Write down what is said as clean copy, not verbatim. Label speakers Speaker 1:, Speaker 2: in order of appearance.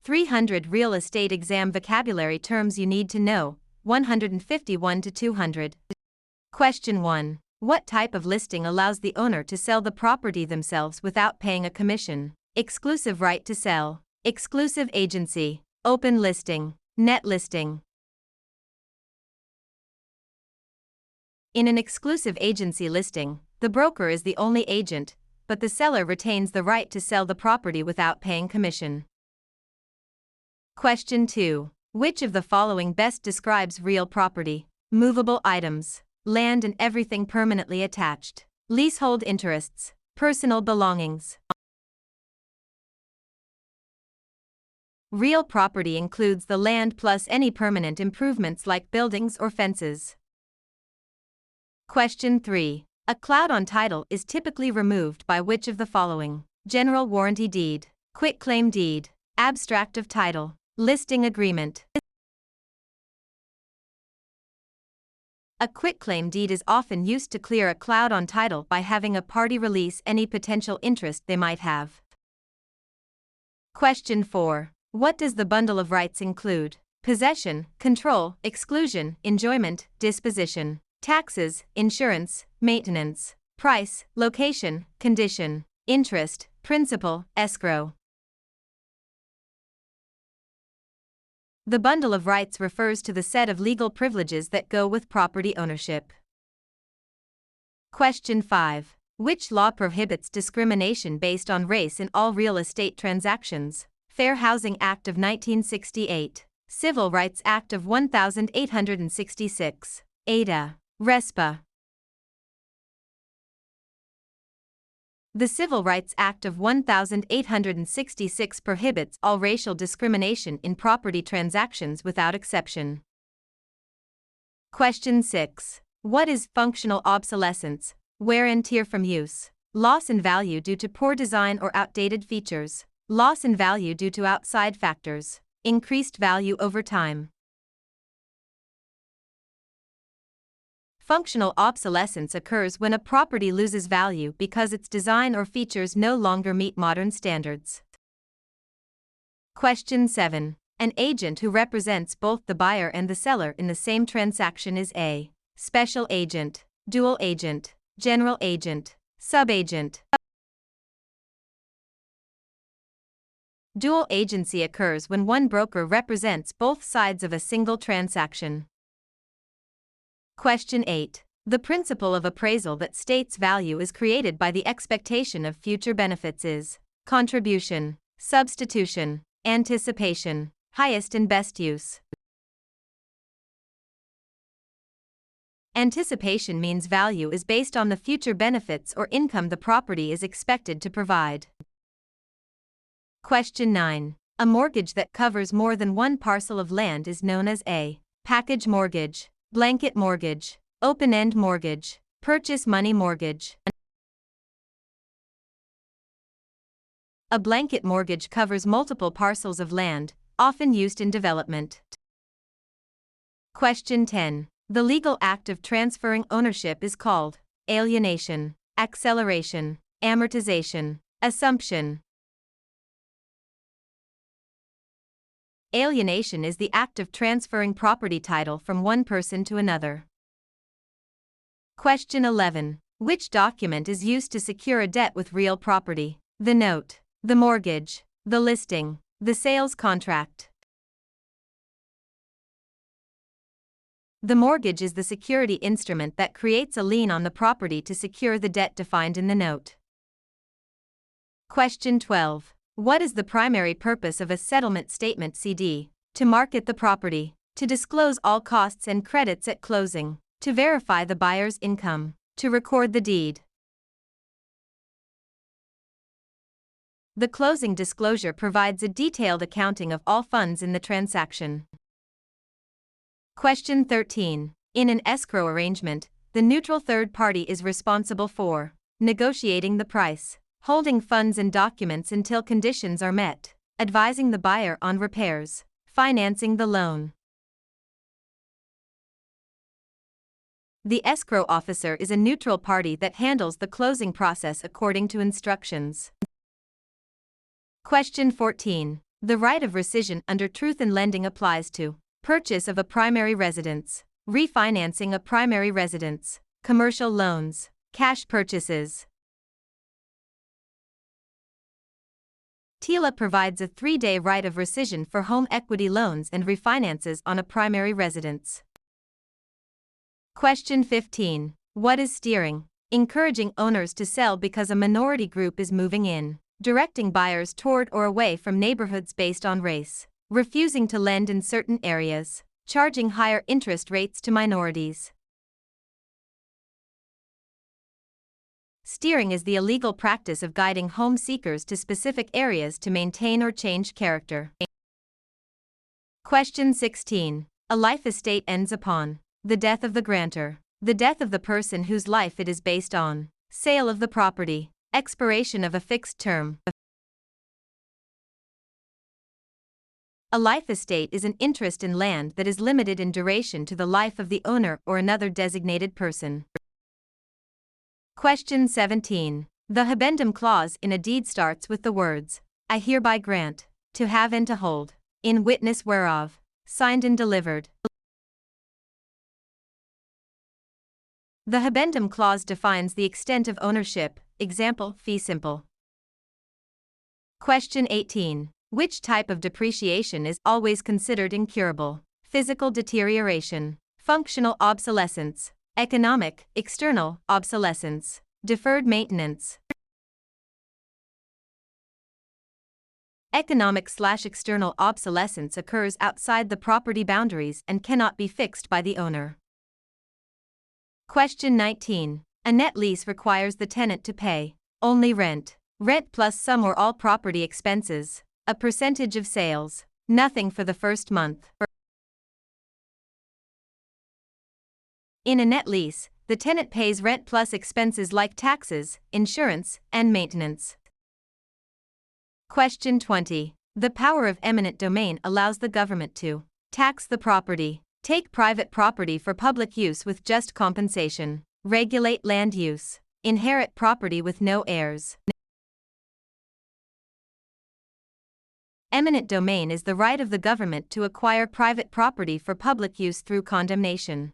Speaker 1: 300 real estate exam vocabulary terms you need to know, 151 to 200. Question 1. What type of listing allows the owner to sell the property themselves without paying a commission? Exclusive right to sell, exclusive agency, open listing, net listing. In an exclusive agency listing, the broker is the only agent, but the seller retains the right to sell the property without paying commission. Question 2. Which of the following best describes real property? Movable items, land and everything permanently attached, leasehold interests, personal belongings. Real property includes the land plus any permanent improvements like buildings or fences. Question 3. A cloud on title is typically removed by which of the following? General warranty deed, quitclaim deed, abstract of title, listing agreement. A quitclaim deed is often used to clear a cloud on title by having a party release any potential interest they might have. Question 4. What does the bundle of rights include? Possession, control, exclusion, enjoyment, disposition, taxes, insurance, maintenance, price, location, condition, interest, principal, escrow. The bundle of rights refers to the set of legal privileges that go with property ownership. Question 5. Which law prohibits discrimination based on race in all real estate transactions? Fair Housing Act of 1968, Civil Rights Act of 1866, ADA, RESPA. The Civil Rights Act of 1866 prohibits all racial discrimination in property transactions without exception. Question 6. What is functional obsolescence? Wear and tear from use, loss in value due to poor design or outdated features, loss in value due to outside factors, increased value over time. Functional obsolescence occurs when a property loses value because its design or features no longer meet modern standards. Question 7. An agent who represents both the buyer and the seller in the same transaction is a special agent, dual agent, general agent, subagent. Dual agency occurs when one broker represents both sides of a single transaction. Question 8. The principle of appraisal that states value is created by the expectation of future benefits is contribution, substitution, anticipation, highest and best use. Anticipation means value is based on the future benefits or income the property is expected to provide. Question 9. A mortgage that covers more than one parcel of land is known as a package mortgage, blanket mortgage, open-end mortgage, purchase money mortgage. A blanket mortgage covers multiple parcels of land, often used in development. Question 10. The legal act of transferring ownership is called alienation, acceleration, amortization, assumption. Alienation is the act of transferring property title from one person to another. Question 11. Which document is used to secure a debt with real property? The note, the mortgage, the listing, the sales contract. The mortgage is the security instrument that creates a lien on the property to secure the debt defined in the note. Question 12. What is the primary purpose of a settlement statement CD? To market the property, to disclose all costs and credits at closing, to verify the buyer's income, to record the deed. The closing disclosure provides a detailed accounting of all funds in the transaction. Question 13. In an escrow arrangement, the neutral third party is responsible for negotiating the price, holding funds and documents until conditions are met, advising the buyer on repairs, financing the loan. The escrow officer is a neutral party that handles the closing process according to instructions. Question 14. The right of rescission under truth in lending applies to purchase of a primary residence, refinancing a primary residence, commercial loans, cash purchases. TILA provides a 3-day right of rescission for home equity loans and refinances on a primary residence. Question 15. What is steering? Encouraging owners to sell because a minority group is moving in. Directing buyers toward or away from neighborhoods based on race. Refusing to lend in certain areas. Charging higher interest rates to minorities. Steering is the illegal practice of guiding home seekers to specific areas to maintain or change character. Question 16. A life estate ends upon the death of the grantor, the death of the person whose life it is based on, sale of the property, expiration of a fixed term. A life estate is an interest in land that is limited in duration to the life of the owner or another designated person. Question 17. The habendum clause in a deed starts with the words, I hereby grant, to have and to hold, in witness whereof, signed and delivered. The habendum clause defines the extent of ownership, example, fee simple. Question 18. Which type of depreciation is always considered incurable? Physical deterioration, functional obsolescence, economic, external, obsolescence, deferred maintenance. Economic/external obsolescence occurs outside the property boundaries and cannot be fixed by the owner. Question 19. A net lease requires the tenant to pay only rent, rent plus some or all property expenses, a percentage of sales, nothing for the first month. In a net lease, the tenant pays rent plus expenses like taxes, insurance, and maintenance. Question 20. The power of eminent domain allows the government to tax the property, take private property for public use with just compensation, regulate land use, inherit property with no heirs. Eminent domain is the right of the government to acquire private property for public use through condemnation.